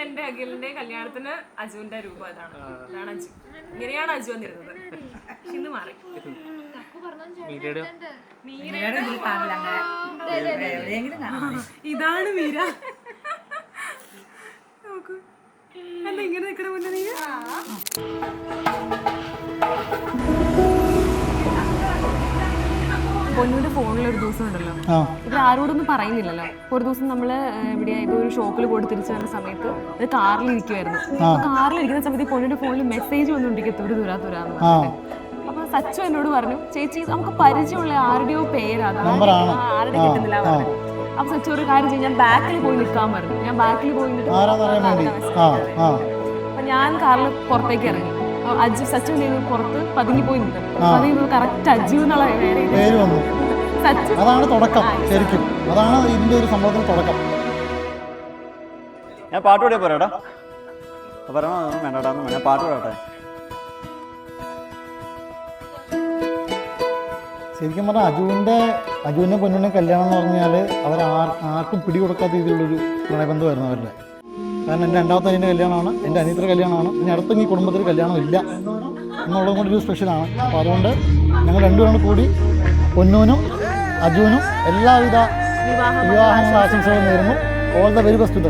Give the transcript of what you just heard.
എന്റെ അഖിലിന്റെ കല്യാണത്തിന് അജുവിന്റെ രൂപം അതാണ് അജു. ഇങ്ങനെയാണ് അജു വന്നിരുന്നത്. ഇന്ന് മാറി. ഇതാണ് മീര. നോക്കൂ എന്താ ഇങ്ങനെ നിൽക്കണ മുന്നേ നീ. പൊന്നൂന്റെ ഫോണിലൊരു ദിവസം ഉണ്ടല്ലോ, ഇത് ആരോടൊന്നും പറയുന്നില്ലല്ലോ. ഒരു ദിവസം നമ്മള് ഇവിടെ ഏതോ ഒരു ഷോപ്പിൽ പോയിട്ട് തിരിച്ചു വരുന്ന സമയത്ത് ഇത് കാറിലിരിക്കുവായിരുന്നു. കാറിലിരിക്കുന്ന സമയത്ത് പൊന്നൂന്റെ ഫോണിൽ മെസ്സേജ് വന്നുകൊണ്ടിരിക്കും തുരാന്ന് പറഞ്ഞിട്ട്. അപ്പൊ സച്ചു എന്നോട് പറഞ്ഞു, ചേച്ചി നമുക്ക് പരിചയമുള്ള ആരുടെയോ പേരാണ്, ആരുടെ കിട്ടുന്നില്ല പറഞ്ഞു. അപ്പൊ സച്ചു ഒരു കാര്യം ചെയ്യും, ഞാൻ ബാക്കിൽ പോയി നിൽക്കാൻ പറഞ്ഞു. ഞാൻ ബാക്കിൽ പോയി നിന്നിട്ട് അപ്പൊ ഞാൻ കാറിൽ പുറത്തേക്ക് ഇറങ്ങി. അജു സച്ചു പുറത്ത് പതുങ്ങി പോയി നിന്നു. പതുങ്ങി കറക്റ്റ് അജു എന്നുള്ള പേര് വന്നു. അതാണ് തുടക്കം. ശരിക്കും അതാണ് ഇതിന്റെ ഒരു സംഭവത്തിന് തുടക്കം. ഞാൻ പാട്ട് പാടിയാ പോരാടാ, പറയണോ വേണ്ടാ? ഞാൻ പാട്ട് പാടട്ടെ. ശരിക്കും പറഞ്ഞാൽ അജുവിൻ്റെ പൊന്നിനെ കല്യാണം എന്ന് പറഞ്ഞാൽ ആർക്കും പിടികൊടുക്കാത്ത രീതിയിലുള്ളൊരു പ്രണയബന്ധമായിരുന്നു അവരുടെ. കാരണം എൻ്റെ രണ്ടാമത്തെ അനിയൻ്റെ കല്യാണമാണ്, എൻ്റെ അനിയത്തിൻ്റെ കല്യാണമാണ്. ഇനി അടുത്ത ഈ കുടുംബത്തിൽ കല്യാണം ഇല്ല എന്നുള്ളതും കൂടി ഒരു സ്പെഷ്യലാണ്. അപ്പോൾ അതുകൊണ്ട് ഞങ്ങൾ രണ്ടുപേരും കൂടി പൊന്നൂനും അജുവിനും എല്ലാവിധ വിവാഹ ആശംസകളും നേരുന്നു. All the very best.